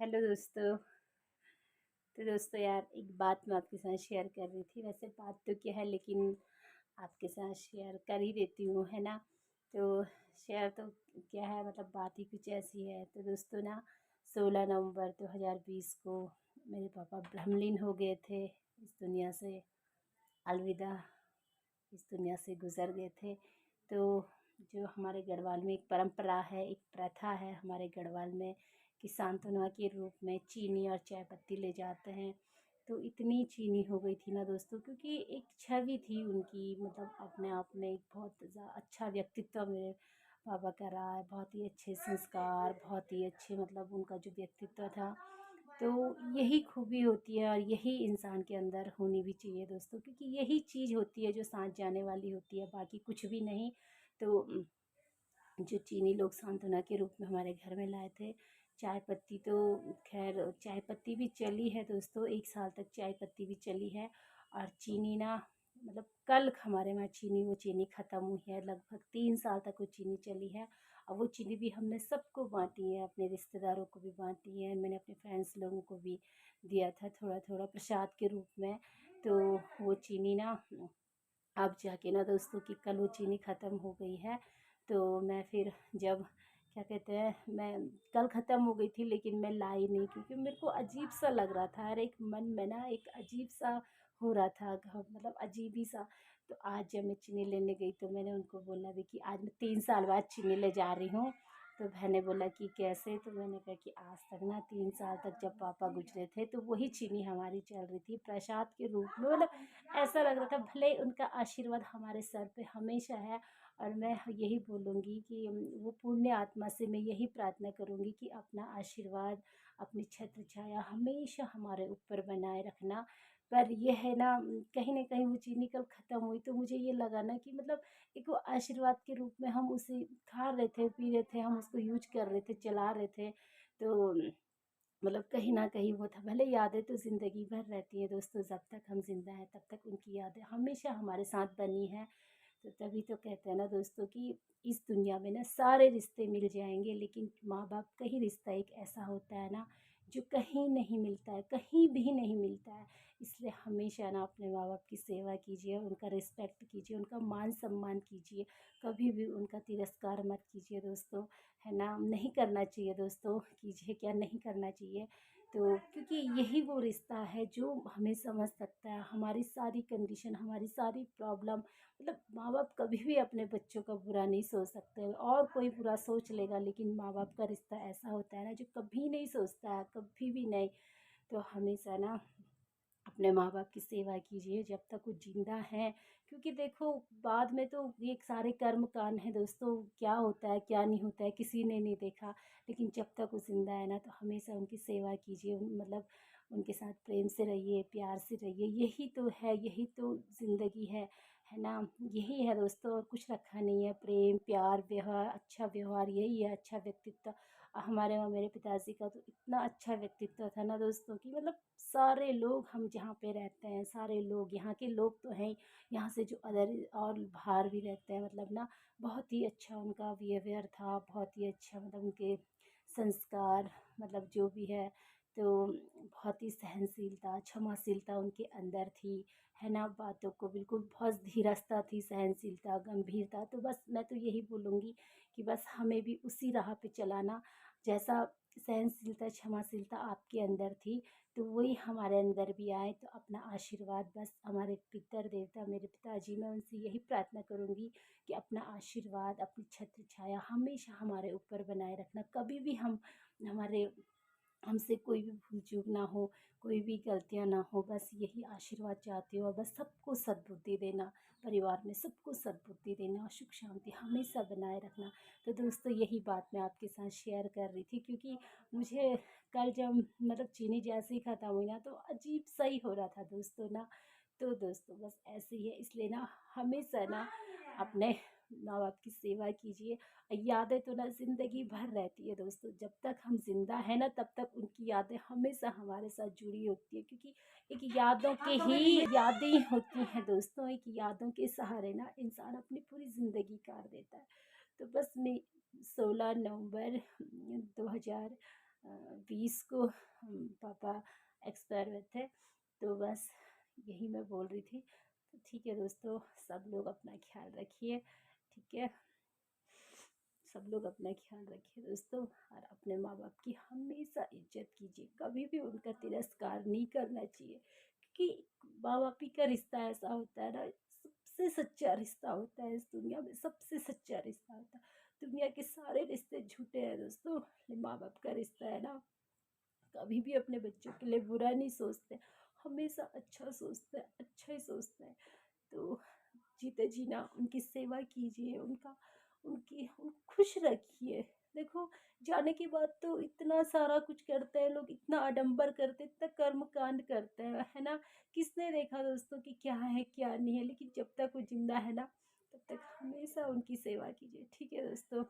Hello दोस्तों। तो दोस्तों यार, एक बात मैं आपके साथ शेयर कर रही थी। वैसे बात तो क्या है, लेकिन आपके साथ शेयर कर ही देती हूँ, है ना। तो शेयर तो क्या है, मतलब बात ही कुछ ऐसी है। तो दोस्तों ना, 16 नवंबर 2020 को मेरे पापा ब्रह्मलीन हो गए थे, इस दुनिया से अलविदा, इस दुनिया से गुज़र गए थे। तो जो हमारे गढ़वाल में एक परंपरा है, एक प्रथा है हमारे गढ़वाल में, कि सांत्वना के रूप में चीनी और चाय पत्ती ले जाते हैं। तो इतनी चीनी हो गई थी ना दोस्तों, क्योंकि एक छवि थी उनकी, मतलब अपने आप में एक बहुत अच्छा व्यक्तित्व मेरे पापा का रहा है। बहुत ही अच्छे संस्कार, बहुत ही अच्छे, मतलब उनका जो व्यक्तित्व था। तो यही खूबी होती है और यही इंसान के अंदर होनी भी चाहिए दोस्तों, क्योंकि यही चीज़ होती है जो साथ जाने वाली होती है, बाकी कुछ भी नहीं। तो जो चीनी लोग सांत्वना के रूप में हमारे घर में लाए थे, चाय पत्ती तो खैर चाय पत्ती भी चली है दोस्तों, 1 साल तक चाय पत्ती भी चली है। और चीनी ना, मतलब कल हमारे वहाँ चीनी, वो चीनी ख़त्म हुई है। लगभग 3 साल तक वो चीनी चली है। और वो चीनी भी हमने सबको बांटी है, अपने रिश्तेदारों को भी बांटी है, मैंने अपने फ्रेंड्स लोगों को भी दिया था थोड़ा थोड़ा प्रसाद के रूप में। तो वो चीनी ना, अब जाके ना दोस्तों, कि कल वो चीनी ख़त्म हो गई है। तो मैं फिर जब, क्या कहते हैं, मैं कल ख़त्म हो गई थी, लेकिन मैं लाई नहीं, क्योंकि मेरे को अजीब सा लग रहा था। और एक मन में ना एक अजीब सा हो रहा था, मतलब अजीब ही सा। तो आज जब मैं चीनी लेने गई, तो मैंने उनको बोला भी कि आज मैं 3 साल बाद चीनी ले जा रही हूँ। तो बहने बोला कि कैसे। तो मैंने कहा कि आज तक ना, 3 साल तक जब पापा गुजरे थे, तो वही चीनी हमारी चल रही थी प्रसाद के रूप में। मतलब ऐसा लग रहा था, भले उनका आशीर्वाद हमारे सर पे हमेशा है। और मैं यही बोलूँगी कि वो पुण्य आत्मा से मैं यही प्रार्थना करूँगी कि अपना आशीर्वाद, अपनी छत्र छाया हमेशा हमारे ऊपर बनाए रखना। पर यह है ना, कहीं न कहीं वो चीनी कल ख़त्म हुई, तो मुझे ये लगा ना कि मतलब एक वो आशीर्वाद के रूप में हम उसे खा रहे थे, पी रहे थे, हम उसको यूज़ कर रहे थे, चला रहे थे। तो मतलब कहीं न कहीं वो था। भले यादें तो ज़िंदगी भर रहती हैं दोस्तों, जब तक हम ज़िंदा हैं तब तक उनकी यादें हमेशा हमारे साथ बनी हैं। तो तभी तो कहते हैं ना दोस्तों, कि इस दुनिया में ना सारे रिश्ते मिल जाएँगे, लेकिन माँ-बाप का ही रिश्ता एक ऐसा होता है ना, जो कहीं नहीं मिलता है, कहीं भी नहीं मिलता है। इसलिए हमेशा ना अपने माँ-बाप की सेवा कीजिए, उनका रिस्पेक्ट कीजिए, उनका मान-सम्मान कीजिए। कभी भी उनका तिरस्कार मत कीजिए दोस्तों, है ना? नहीं करना चाहिए दोस्तों, कीजिए क्या, नहीं करना चाहिए। तो क्योंकि यही वो रिश्ता है जो हमें समझ सकता है, हमारी सारी कंडीशन, हमारी सारी प्रॉब्लम। मतलब माँ-बाप कभी भी अपने बच्चों का बुरा नहीं सोच सकते, और कोई बुरा सोच लेगा, लेकिन माँ-बाप का रिश्ता ऐसा होता है ना, जो कभी नहीं सोचता है, कभी भी नहीं। तो हमेशा ना अपने माँ-बाप की सेवा कीजिए जब तक वो ज़िंदा हैं। क्योंकि देखो, बाद में तो ये सारे कर्म कांड हैं दोस्तों, क्या होता है, क्या नहीं होता है, किसी ने नहीं देखा। लेकिन जब तक वो ज़िंदा है ना, तो हमेशा उनकी सेवा कीजिए, मतलब उनके साथ प्रेम से रहिए, प्यार से रहिए। यही तो है, यही तो ज़िंदगी है ना? यही है दोस्तों, और कुछ रखा नहीं है। प्रेम, प्यार, व्यवहार, अच्छा व्यवहार, यही है अच्छा व्यक्तित्व। हमारे वहाँ मेरे पिताजी का तो इतना अच्छा व्यक्तित्व था ना दोस्तों, कि मतलब सारे लोग, हम जहाँ पे रहते हैं, सारे लोग यहाँ के लोग तो हैं, यहाँ से जो अदर और बाहर भी रहते हैं, मतलब ना बहुत ही अच्छा उनका बिहेवियर था, बहुत ही अच्छा, मतलब उनके संस्कार, मतलब जो भी है। तो बहुत ही सहनशीलता, क्षमाशीलता उनके अंदर थी, है ना। बातों को बिल्कुल बहुत धीरजता थी, सहनशीलता, गंभीरता। तो बस मैं तो यही बोलूँगी कि बस हमें भी उसी राह पे चलाना, जैसा सहनशीलता, क्षमाशीलता आपके अंदर थी, तो वही हमारे अंदर भी आए। तो अपना आशीर्वाद बस हमारे पितर देवता, मेरे पिताजी, मैं उनसे यही प्रार्थना करूँगी कि अपना आशीर्वाद, अपनी छत्र छाया हमेशा हमारे ऊपर बनाए रखना। कभी भी हम, हमारे, हमसे कोई भी भूल चूक ना हो, कोई भी गलतियाँ ना हो, बस यही आशीर्वाद चाहती हूँ। और बस सबको सद्बुद्धि देना, परिवार में सबको सद्बुद्धि देना, और सुख शांति हमेशा बनाए रखना। तो दोस्तों, यही बात मैं आपके साथ शेयर कर रही थी, क्योंकि मुझे कल जब, मतलब चीनी जैसे ही ख़त्म हुई ना, तो अजीब सा ही हो रहा था दोस्तों ना। तो दोस्तों बस ऐसे ही है, इसलिए ना हमेशा ना अपने माँ बाप की सेवा कीजिए। यादें तो ना ज़िंदगी भर रहती है दोस्तों, जब तक हम ज़िंदा हैं ना, तब तक उनकी यादें हमेशा हमारे साथ जुड़ी होती है, क्योंकि एक यादों के ही यादें होती हैं दोस्तों। एक यादों के सहारे ना इंसान अपनी पूरी ज़िंदगी काट देता है। तो बस मैं 16 नवंबर 2000 20 को पापा एक्सपायर हुए थे। तो बस यही मैं बोल रही थी। तो ठीक है दोस्तों, सब लोग अपना ख्याल रखिए, ठीक है। सब लोग अपना ख्याल रखिए दोस्तों, और अपने माँ बाप की हमेशा इज्जत कीजिए, कभी भी उनका तिरस्कार नहीं करना चाहिए, क्योंकि माँ बाप ही का रिश्ता ऐसा होता है ना, सबसे सच्चा रिश्ता होता है, इस दुनिया में सबसे सच्चा रिश्ता होता है। दुनिया के सारे रिश्ते झूठे हैं दोस्तों, माँ बाप का रिश्ता है ना, कभी भी अपने बच्चों के लिए बुरा नहीं सोचते, हमेशा अच्छा सोचते हैं, अच्छा ही सोचते हैं। तो जीते जीना उनकी सेवा कीजिए, उनका उनकी उन खुश रखिए। देखो, जाने के बाद तो इतना सारा कुछ करते हैं लोग, इतना आडंबर करते हैं, इतना कर्म कांड करते हैं, है ना। किसने देखा दोस्तों कि क्या है क्या नहीं है, लेकिन जब तक वो जिंदा है ना, तब तक हमेशा उनकी सेवा कीजिए, ठीक है दोस्तों।